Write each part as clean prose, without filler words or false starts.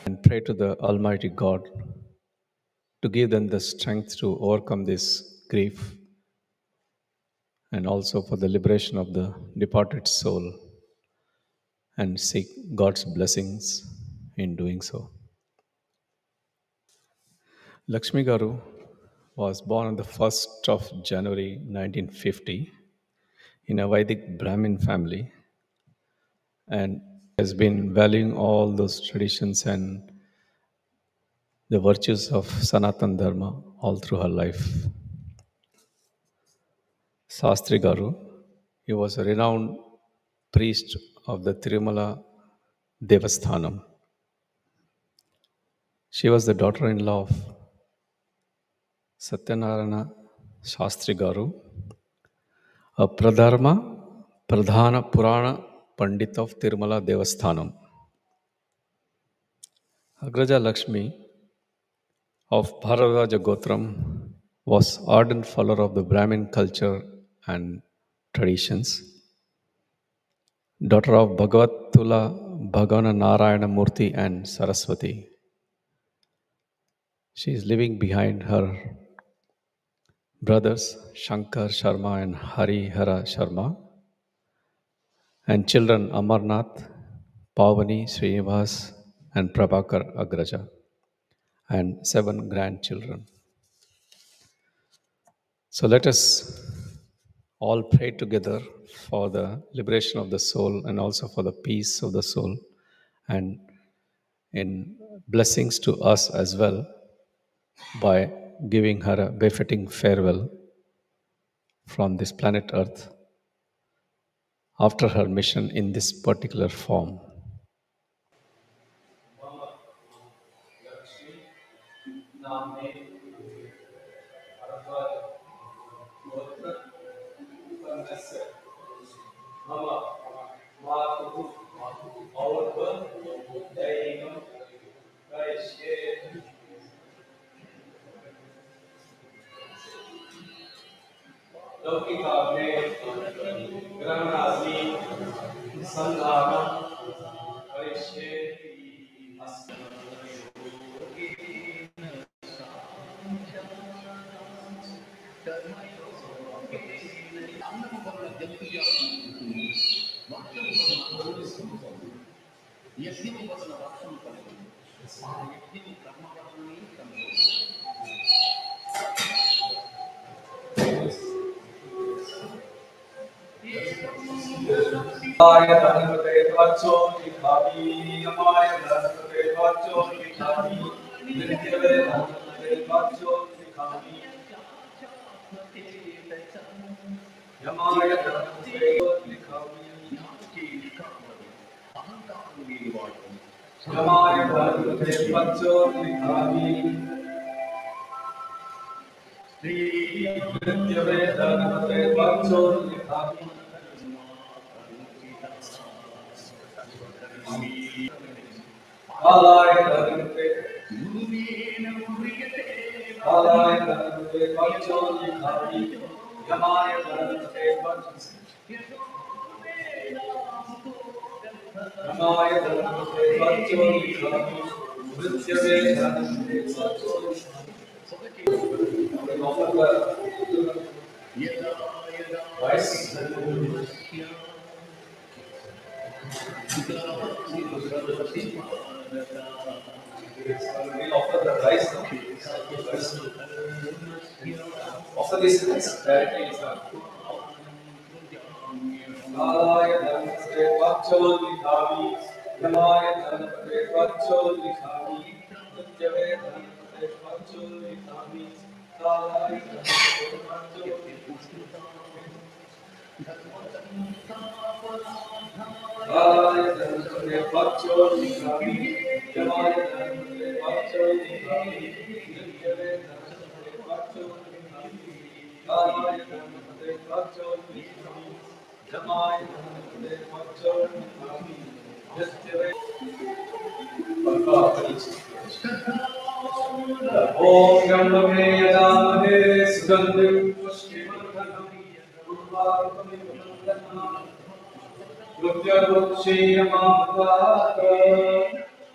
and pray to the Almighty God to give them the strength to overcome this grief and also for the liberation of the departed soul and seek God's blessings in doing so. Lakshmi Garu was born on the 1st of January 1950 in a Vedic Brahmin family and has been valuing all those traditions and the virtues of Sanatan Dharma all through her life. Sastri Garu, he was a renowned priest of the Tirumala Devasthanam. She was the daughter-in-law of Satyanarayana Shastri Garu, a Pradhana Purana Pandit of Tirumala Devasthanam. Agraja Lakshmi of Bharadwaja Gotram was ardent follower of the Brahmin culture and traditions. Daughter of Bhagavatula Bhagavana Narayana Murthy and Saraswati. She is leaving behind her brothers Shankar Sharma and Harihara Sharma and children Amarnath, Pavani, Srinivas and Prabhakar Agraja and 7 grandchildren. So let us all pray together for the liberation of the soul and also for the peace of the soul and in blessings to us as well by giving her a befitting farewell from this planet Earth after her mission in this particular form.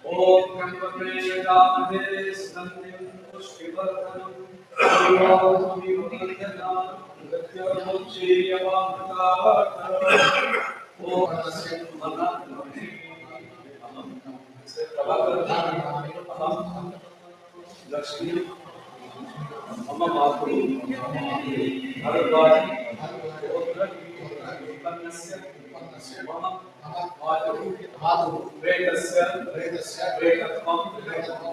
Om Gangavate Damade Sandhim Pushpivartanam Om Vivardhana Gatyarmuchi Yavamrita Om Tasya Manatmati Aham Lakshmi Mama Matru Bharadwaj Gotra Upannasya Mama Matru Vedasya Vedatvam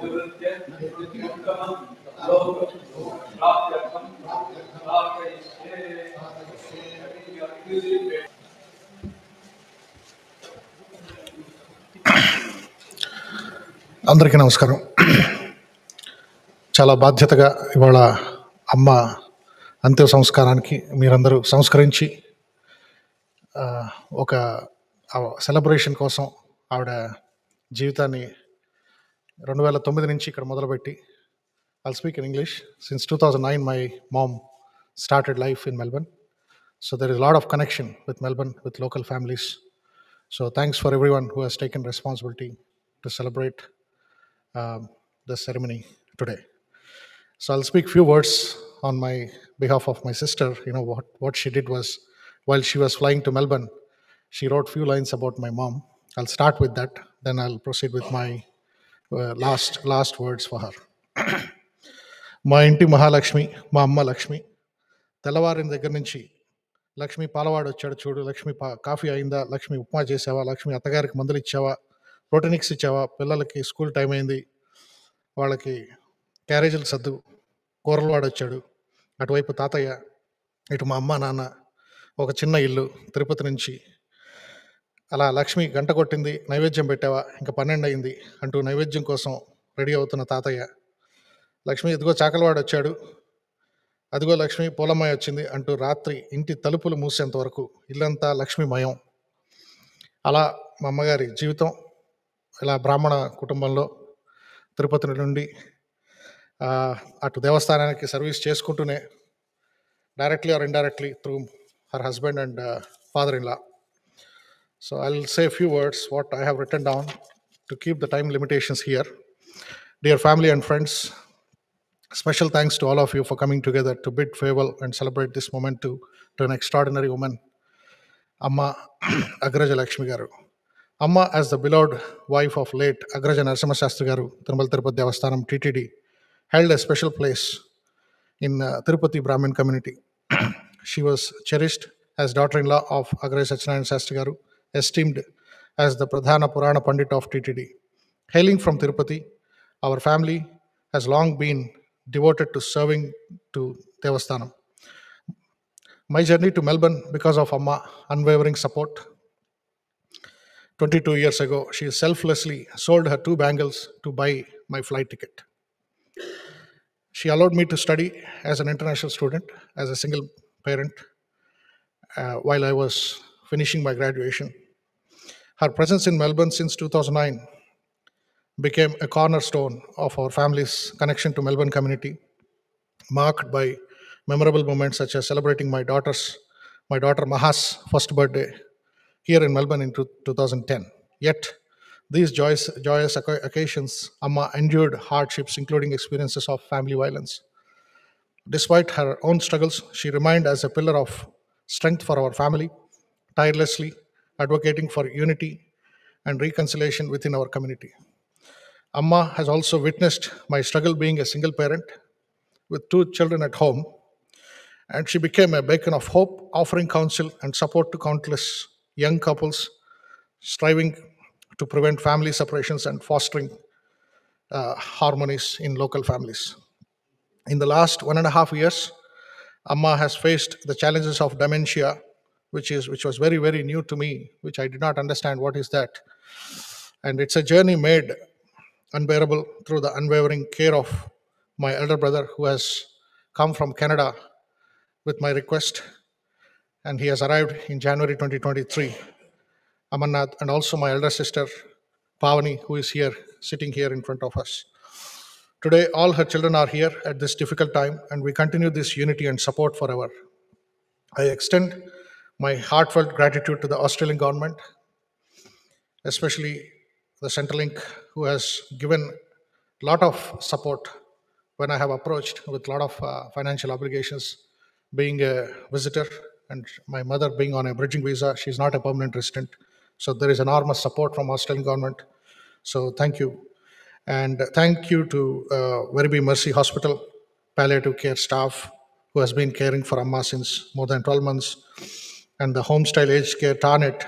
Nivritya Uttamam Lok Prapyatam Prapyayishte. అందరికీ నమస్కారం. చాలా బాధ్యతగా ఇవాళ అమ్మ అంత్య సంస్కారానికి మీరందరూ సంస్కరించి ఒక celebration కోసం ఆవిడ జీవితాన్ని 2009 నుంచి ఇక్కడ మొదలుపెట్టి I'll speak in English. Since 2009, my mom started life in Melbourne. So there is a lot of connection with Melbourne, with local families. So thanks for everyone who has taken responsibility to celebrate the ceremony today. So I'll speak few words on my behalf of my sister. You know, what she did was, while she was flying to Melbourne, she wrote few lines about my mom. I'll start with that, then I'll proceed with my last words for her. మా ఇంటి మహాలక్ష్మి, మా అమ్మ లక్ష్మి. తెల్లవారిన దగ్గర నుంచి లక్ష్మి పాలవాడు వచ్చాడు చూడు, Lakshmi coffee అయిందా, లక్ష్మి ఉప్మా చేసావా, లక్ష్మి అత్తగారికి మందులు ఇచ్చావా, ప్రోటీనిక్స్ ఇచ్చావా, పిల్లలకి స్కూల్ టైం అయింది, వాళ్ళకి క్యారేజీలు సర్దు, కూరలు వాడు వచ్చాడు, అటువైపు తాతయ్య, ఇటు మా అమ్మ నాన్న, ఒక చిన్న ఇల్లు తిరుపతి నుంచి. అలా లక్ష్మి గంట కొట్టింది, నైవేద్యం పెట్టావా, ఇంకా 12 అయింది అంటూ నైవేద్యం కోసం రెడీ అవుతున్న తాతయ్య, లక్ష్మి ఇదిగో చాకలవాడు వచ్చాడు, అదిగో లక్ష్మి పూలమ్మాయి వచ్చింది అంటూ రాత్రి ఇంటి తలుపులు మూసేంత వరకు ఇల్లంతా లక్ష్మీమయం. అలా మా అమ్మగారి జీవితం ఇలా బ్రాహ్మణ కుటుంబంలో తిరుపతి నుండి అటు దేవస్థానానికి సర్వీస్ చేసుకుంటూనే directly or indirectly through her husband and father-in-law. So I'll say a few words what I have written down to keep the time limitations here. Dear family and friends, special thanks to all of you for coming together to bid farewell and celebrate this moment to an extraordinary woman, Amma Agraja Lakshmi Garu. Amma, as the beloved wife of late Agraja Narasimha Shastri Garu, Tirumala Tirupati Devasthanam TTD, held a special place in Tirupati Brahmin community. She was cherished as daughter-in-law of Agraja Satyanarayana Shastri Garu, esteemed as the Pradhana Purana Pandit of TTD. Hailing from Tirupati, our family has long been devoted to serving to Devasthanam. My journey to Melbourne because of Amma unwavering support. 22 years ago, she selflessly sold her 2 bangles to buy my flight ticket. She allowed me to study as an international student, as a single parent, while I was finishing my graduation. Her presence in Melbourne since 2009 became a cornerstone of our family's connection to Melbourne community, marked by memorable moments such as celebrating my daughter Maha's first birthday here in Melbourne in 2010. Yet, these joyous occasions, Amma endured hardships, including experiences of family violence. Despite her own struggles, she remained as a pillar of strength for our family, tirelessly advocating for unity and reconciliation within our community. Amma has also witnessed my struggle being a single parent with 2 children at home, and she became a beacon of hope, offering counsel and support to countless young couples striving to prevent family separations and fostering harmonies in local families. In the last 1.5 years, Amma has faced the challenges of dementia, which was very, very new to me, which I did not understand what is that. And it's a journey made unbearable through the unwavering care of my elder brother, who has come from Canada with my request, and he has arrived in January 2023. Amarnath, and also my elder sister Pavani, who is here, sitting here in front of us. Today, all her children are here at this difficult time, and we continue this unity and support forever. I extend my heartfelt gratitude to the Australian government, especially the Centrelink, who has given a lot of support when I have approached with a lot of financial obligations, being a visitor, and my mother being on a bridging visa. She's not a permanent resident. So there is enormous support from Australian government. So thank you. And thank you to Werribee Mercy Hospital palliative care staff who has been caring for Amma since more than 12 months, and the Homestyle Aged Care Tarnet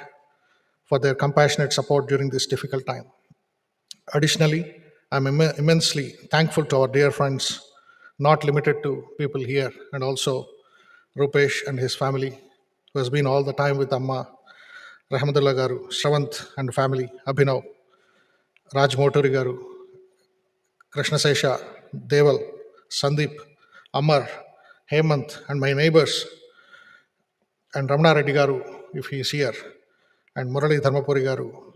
for their compassionate support during this difficult time. Additionally, I'm immensely thankful to our dear friends, not limited to people here, and also Rupesh and his family, who has been all the time with Amma, Rahmatullah Garu, Shravant and family, Abhinav, Raj Moturi Garu, Krishna Sesha, Deval, Sandeep, Amar, Hemant, and my neighbors, and Ramana Reddy Garu, if he is here, and Murali Dharmapuri Garu,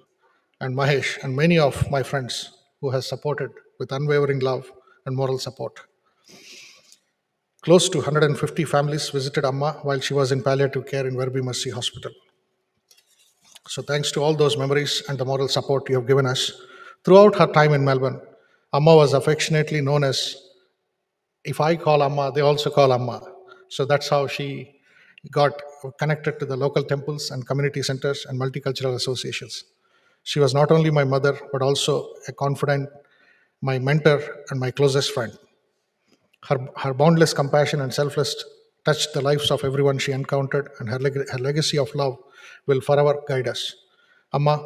and Mahesh, and many of my friends who has supported with unwavering love and moral support. Close to 150 families visited Amma while she was in palliative care in Werribee Mercy Hospital. So thanks to all those memories and the moral support you have given us. Throughout her time in Melbourne, Amma was affectionately known as, if I call Amma, they also call Amma. So that's how she got connected to the local temples and community centers and multicultural associations. She was not only my mother, but also a confidant, my mentor, and my closest friend. Her boundless compassion and selfless touched the lives of everyone she encountered, and her legacy of love will forever guide us. Amma,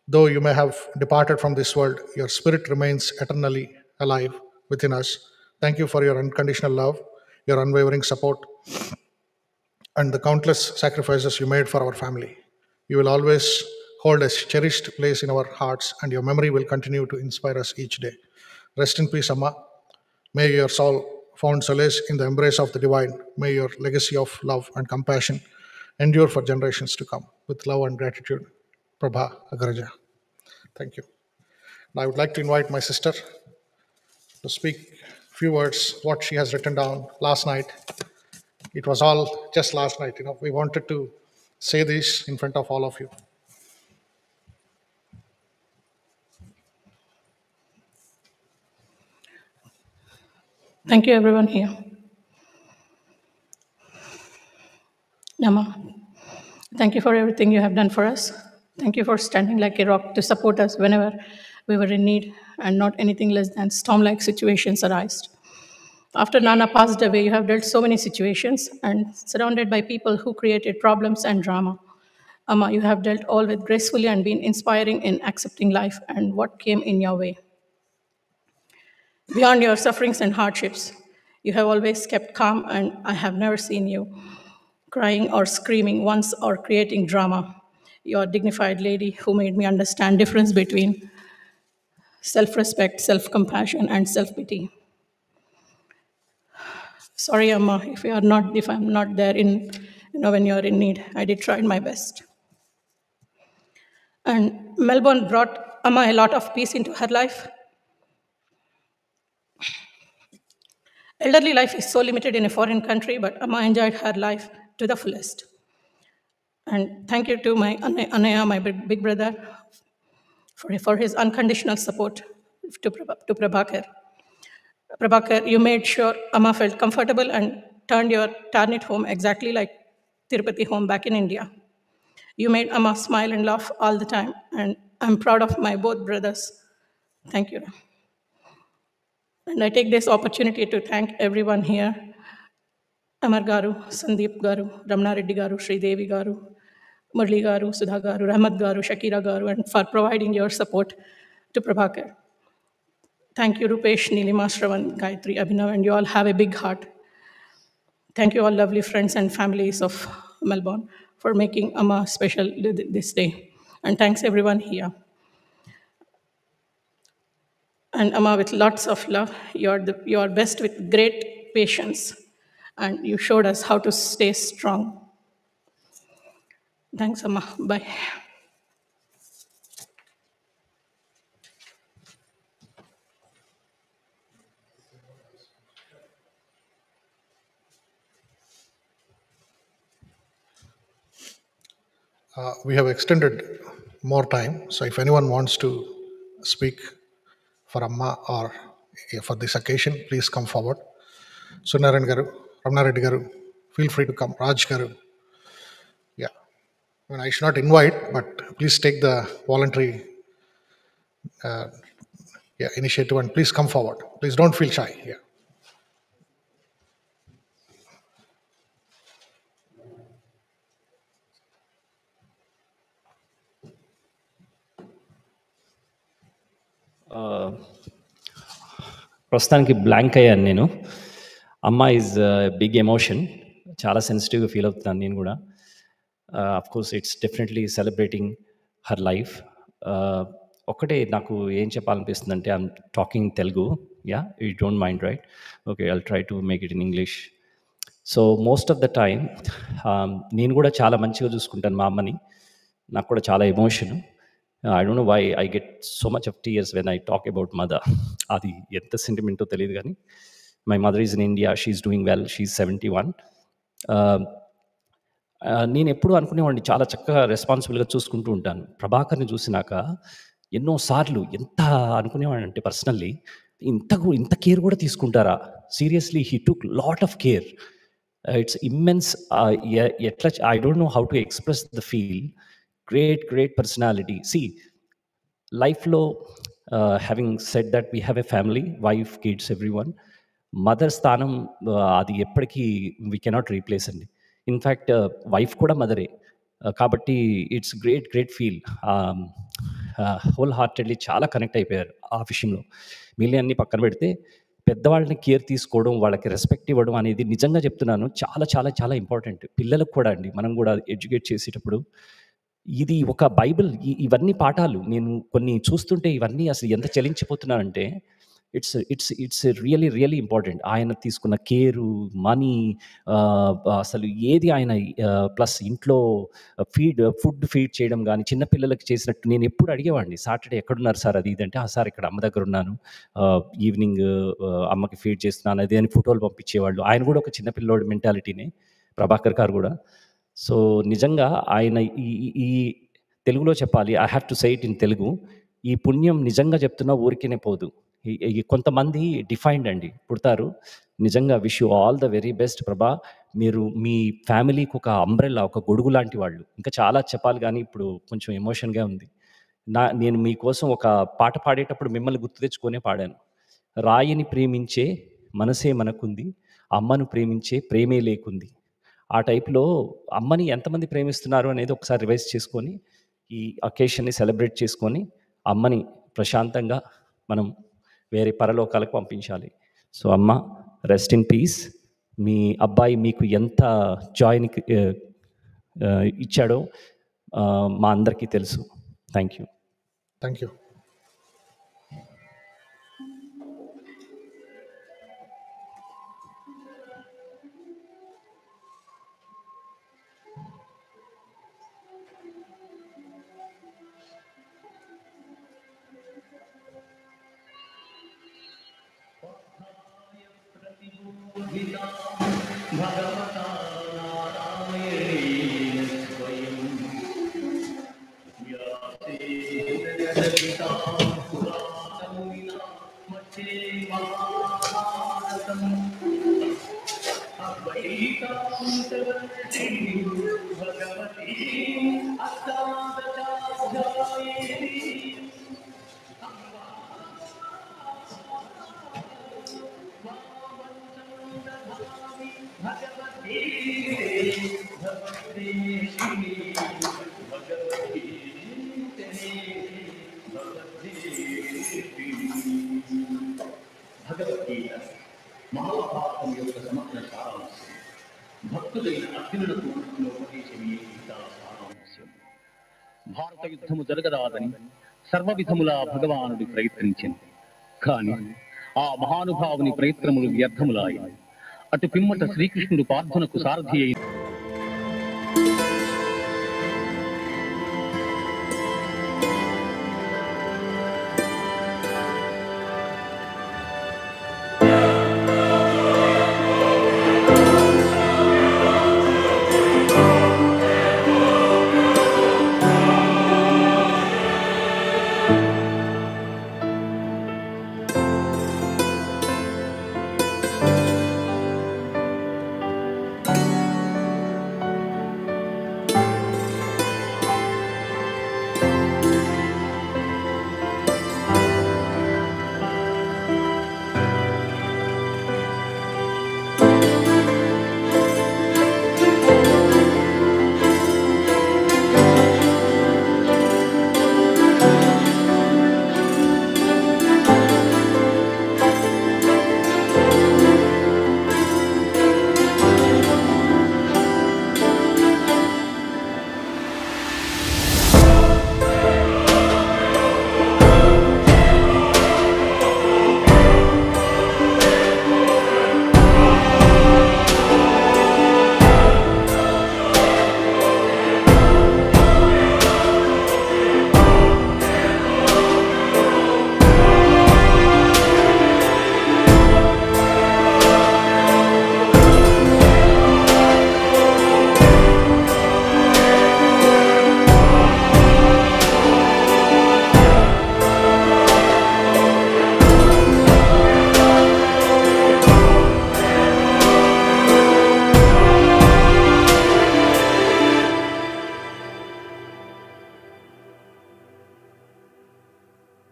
though you may have departed from this world, your spirit remains eternally alive within us. Thank you for your unconditional love, your unwavering support, and the countless sacrifices you made for our family. You will always hold a cherished place in our hearts, and your memory will continue to inspire us each day. Rest in peace, Amma. May your soul found solace in the embrace of the divine. May your legacy of love and compassion endure for generations to come. With love and gratitude, Prabha Agraja. Thank you. Now I would like to invite my sister to speak a few words, what she has written down last night. It was all just last night. We wanted to say this in front of all of you. Thank you, everyone here. Nama, thank you for everything you have done for us. Thank you for standing like a rock to support us whenever we were in need and not anything less than storm-like situations arise. After Nana passed away, you have dealt so many situations and surrounded by people who created problems and drama. Amma, you have dealt all with gracefully and been inspiring in accepting life and what came in your way. Beyond your sufferings and hardships, you have always kept calm, and I have never seen you crying or screaming once or creating drama. You are a dignified lady who made me understand difference between self-respect, self-compassion, and self-pity. Sorry, Amma, if I'm not there when you're in need. I did try my best. And Melbourne brought Amma a lot of peace into her life. Elderly life is so limited in a foreign country, but Amma enjoyed her life to the fullest. And thank you to my Anaya, my big brother, for his unconditional support to Prabhakar. Prabhakar, you made sure Amma felt comfortable and turned your Tarnet home exactly like Tirupati home back in India. You made Amma smile and laugh all the time, and I'm proud of my both brothers. Thank you. And I take this opportunity to thank everyone here, Amar Garu, Sandeep Garu, Ramana Reddy Garu, Sri Devi Garu, Murli Garu, Sudha Garu, Rahmat Garu, Shakira Garu, and for providing your support to Prabhakar. Thank you, Rupesh, Nilima, Shravan, Gayatri, Abhinav, and you all have a big heart. Thank you all lovely friends and families of Melbourne for making Amma special this day. And thanks everyone here. And Amma, with lots of love, you are best with great patience, and you showed us how to stay strong. Thanks, Amma. Bye. We have extended more time. So if anyone wants to speak for Amma or for this occasion, please come forward. Sunarayan garu, Ramnareddy garu, feel free to come. Raj garu, yeah. I mean, I should not invite, but please take the voluntary initiative and please come forward. Please don't feel shy. Yeah. ప్రస్తుతానికి blank అయ్యాను నేను. అమ్మ is big emotion, చాలా సెన్సిటివ్గా feel అవుతున్నాను నేను కూడా. Of course it's definitely celebrating her life. ఒక్కటే నాకు ఏం చెప్పాలనిపిస్తుంది అంటే, I'm talking Telugu, yeah, you don't mind right? Okay, I'll try to make it in English. So most of the time నేను కూడా చాలా మంచిగా చూసుకుంటాను మా అమ్మని. నాకు కూడా చాలా emotion. I don't know why I get so much of tears when I talk about mother. అది ఎంత సెంటిమెంటో తెలియదు కానీ, my mother is in India, she's doing well, she's 71. నేను ఎప్పుడు అనుకునేవాడిని చాలా చక్కగా రెస్పాన్సిబుల్గా చూసుకుంటూ ఉంటాను. ప్రభాకర్ని చూసినాక ఎన్నోసార్లు ఎంత అనుకునేవాడిని అంటే, పర్సనల్లీ ఇంత కేర్ కూడా తీసుకుంటారా? Seriously, he took lot of care. It's immense. ఎట్లా, I don't know how to express the feel. Great personality. See, life lo, having said that, we have a family, wife, kids, everyone. Mother sthanam adi eppadiki we cannot replace andi. In fact, wife kuda mother e kabatti it's great feel. Wholeheartedly చాలా connect అయిపోయారు ఆ విషయంలో. మిగిలిన అన్ని పక్కన పెడితే, పెద్దవాళ్ళని care తీసుకోవడం, వాళ్ళకి రెస్పెక్ట్ ఇవ్వడం అనేది నిజంగా చెప్తున్నాను చాలా చాలా చాలా ఇంపార్టెంట్. పిల్లలకు కూడా అండి, మనం కూడా ఎడ్యుకేట్ చేసేటప్పుడు ఇది ఒక బైబిల్. ఇవన్నీ పాఠాలు నేను కొన్ని చూస్తుంటే ఇవన్నీ అసలు ఎంత చలించిపోతున్నానంటే, ఇట్స్ రియలీ ఇంపార్టెంట్. ఆయన తీసుకున్న కేరు, మనీ, అసలు ఏది ఆయన, ప్లస్ ఇంట్లో ఫుడ్ ఫీడ్ చేయడం కానీ, చిన్నపిల్లలకి చేసినట్టు. నేను ఎప్పుడు అడిగేవాడిని, సాటర్డే ఎక్కడున్నారు సార్ అది ఇదంటే, సార్ ఇక్కడ అమ్మ దగ్గర ఉన్నాను, ఈవినింగ్ అమ్మకి ఫీడ్ చేస్తున్నాను అది అని ఫోటోలు పంపించేవాళ్ళు. ఆయన కూడా ఒక చిన్నపిల్లోడి మెంటాలిటీనే, ప్రభాకర్ గారు కూడా. సో నిజంగా ఆయన ఈ తెలుగులో చెప్పాలి, I have to say it in Telugu, ఈ పుణ్యం నిజంగా చెప్తున్నా ఊరికేనే పోదు. కొంతమంది డిఫైన్డ్ అండి పుడతారు. నిజంగా wish you all the very best ప్రభా. మీరు మీ ఫ్యామిలీకి ఒక అంబ్రెల్లా, ఒక గొడుగు లాంటి వాళ్ళు. ఇంకా చాలా చెప్పాలి కానీ ఇప్పుడు కొంచెం ఎమోషన్గా ఉంది. నేను మీకోసం ఒక పాట పాడేటప్పుడు మిమ్మల్ని గుర్తు తెచ్చుకొనే పాడాను. రాయిని ప్రేమించే మనసే మనకుంది, అమ్మను ప్రేమించే ప్రేమే లేకుంది. ఆ టైప్లో అమ్మని ఎంతమంది ప్రేమిస్తున్నారు అనేది ఒకసారి రివైజ్ చేసుకొని, ఈ అకేషన్ని సెలబ్రేట్ చేసుకొని, అమ్మని ప్రశాంతంగా మనం వేరే పరలోకాలకు పంపించాలి. సో అమ్మ, రెస్ట్ ఇన్ పీస్. మీ అబ్బాయి మీకు ఎంత జాయ్ని ఇచ్చాడో మా అందరికీ తెలుసు. Thank you. భగవద్గీత మహాభారతం యొక్క సమగ్ర సారాంశం. భక్తులైన అర్జునులకు ఉపదేశమే గీతా సారాంశం. భారత యుద్ధము జరగరాదని సర్వ విధములా భగవానుడు ప్రయత్నించింది. కానీ ఆ మహానుభావుని ప్రయత్నములు వ్యర్థములాయి. అటు పిమ్మట శ్రీకృష్ణుడు పార్థునకు సారథి అయి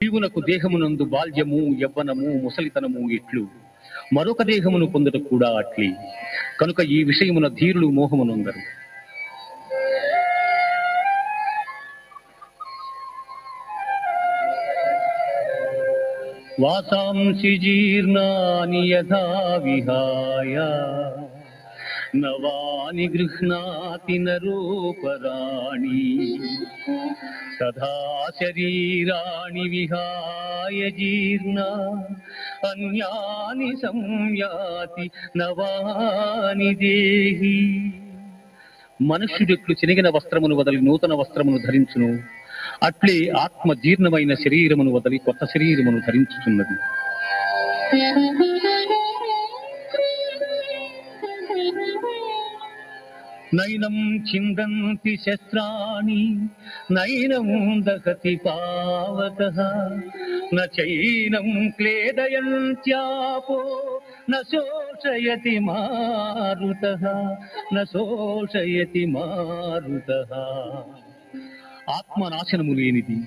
జీవునకు దేహమునందు బాల్యము యవ్వనము ముసలితనము ఇట్లు మరొక దేహమును పొందుట కూడా అట్లే. కనుక ఈ విషయమున ధీరులు మోహమునందరు. వాసాంసి జీర్ణాని యథా విహాయ నవాని గృహ్ణాతి నరోపరాణి తథా శరీరాణి విహాయ జీర్ణ అన్యాని సంయాతి నవాని దేహి. మనుష్యుడెట్లు చినిగిన వస్త్రమును వదలి నూతన వస్త్రమును ధరించును, అట్లే ఆత్మ జీర్ణమైన శరీరమును వదలి కొత్త శరీరమును ధరించుచున్నది. నైనం చిందంతి శస్త్రాణి నైనం దహతి పావకః నైనం క్లేదయంత్యాపో నశోషయతి మారుతః నశోషయతి మారుతః. ఆత్మనాశనము లేనిది,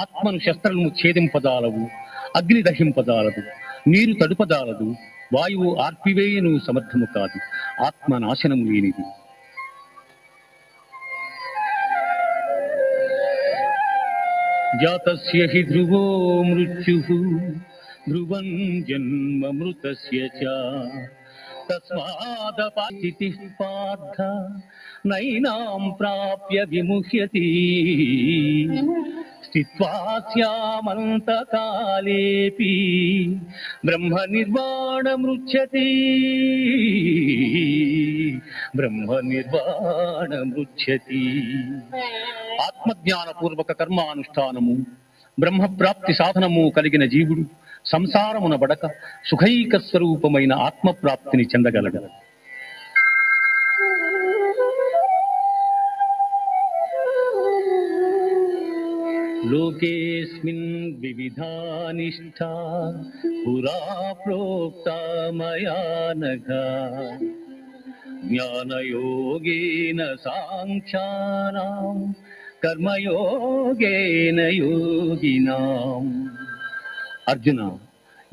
ఆత్మను శస్త్రము ఛేదింపదాలవు, అగ్ని దహింపదాలదు, నీరు తడుపదాలదు, వాయువు ఆర్పివేయను సమర్థము కాదు. ఆత్మనాశనము లేనిది. జాతస్య హి ధ్రువో మృత్యుః ధ్రువం జన్మ మృతస్య చ తస్మాదపాతిః పార్థ నైనాం ప్రాప్య విముహ్యతి స్థిత్వా స్యామంతకాలేపి బ్రహ్మ నిర్వాణమృచ్యతి బ్రహ్మ నిర్వాణమృచ్యతి. ఆత్మజ్ఞానపూర్వక కర్మానుష్ఠానము బ్రహ్మప్రాప్తి సాధనము కలిగిన జీవుడు సంసారమున బడక సుఖైక స్వరూపమైన ఆత్మప్రాప్తిని చెందగలడు. లోకేస్మిన్ వివిధానిష్టా పురా ప్రోక్తా మయా నఘ జ్ఞానయోగేన సాంఖ్యానాం కర్మయోగేన యోగినాం. అర్జున,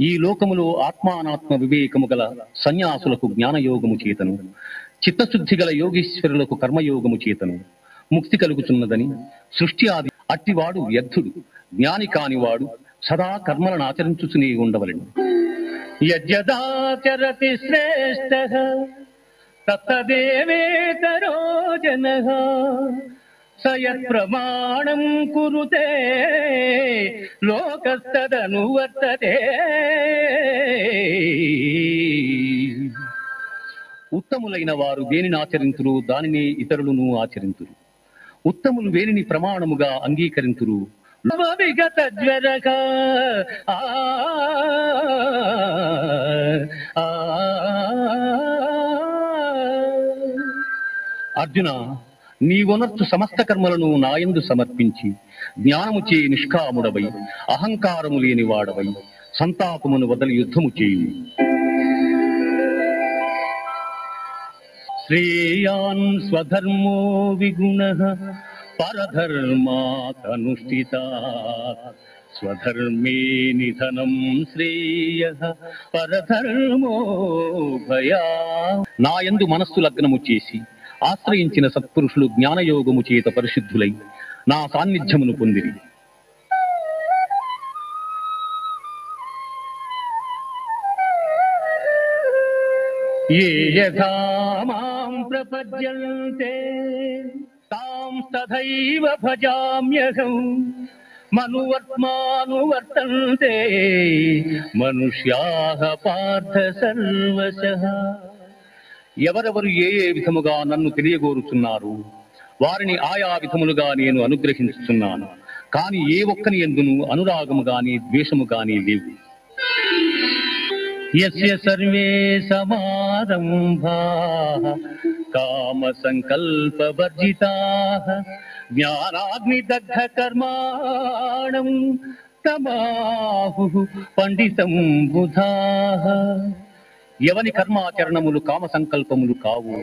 ఈ లోకములో ఆత్మానాత్మ వివేకము గల సన్యాసులకు జ్ఞానయోగము చేతను, చిత్తశుద్ధి గల యోగీశ్వరులకు కర్మయోగము చేతను ముక్తి కలుగుతున్నదని సృష్టి ఆది అట్టివాడు వ్యర్థుడు, జ్ఞాని కానివాడు సదా కర్మలను ఆచరించుతూనే ఉండవలెను. యజ్జదాచరతి శ్రేష్ఠః తత్తదేవేతరో జనః సయత్ ప్రమాణం కురుతే లోకస్తదనువర్తతే. ఉత్తములైన వారు దేనిని ఆచరింతురు దానిని ఇతరులను ఆచరింతురు. ఉత్తములు వేనిని ప్రమాణముగా అంగీకరింతురు. విగత జ్వరక అర్జున, నీవొనర్చు సమస్త కర్మలను నాయందు సమర్పించి జ్ఞానము చే నిష్కాముడవై అహంకారము లేని వాడవై సంతాపమును వదలి యుద్ధము చేయు. శ్రేయాన్ స్వధర్మో విగుణః పరధర్మాతనుష్ఠితాత్ స్వధర్మే నిధనం శ్రేయః పరధర్మో భయా. నాయందు మనస్సు లగ్నము చేసి ఆశ్రయించిన సత్పురుషులు జ్ఞానయోగము చేత పరిశుద్ధులై నా సాన్నిధ్యమును పొందిరి. ఏ యథా మాం ప్రపద్యంతే తాం తథైవ భజామ్యహం మనువర్త్మానువర్తంతే మనుష్యాః పార్థ సర్వశః. ఎవరెవరు ఏ ఏ విధముగా నన్ను తెలియగోరుచున్నారు వారిని ఆయా విధములుగా నేను అనుగ్రహించుచున్నాను. కాని ఏ ఒక్కని యందును అనురాగము గాని ద్వేషము గాని లేవు. యస్య సర్వే సమారంభాః కామ సంకల్ప వర్జితాః జ్ఞానాగ్నిదగ్ధ కర్మాణం తమాహుః పండితం బుధాః. ఎవని కర్మాచరణములు కామ సంకల్పములు కావు,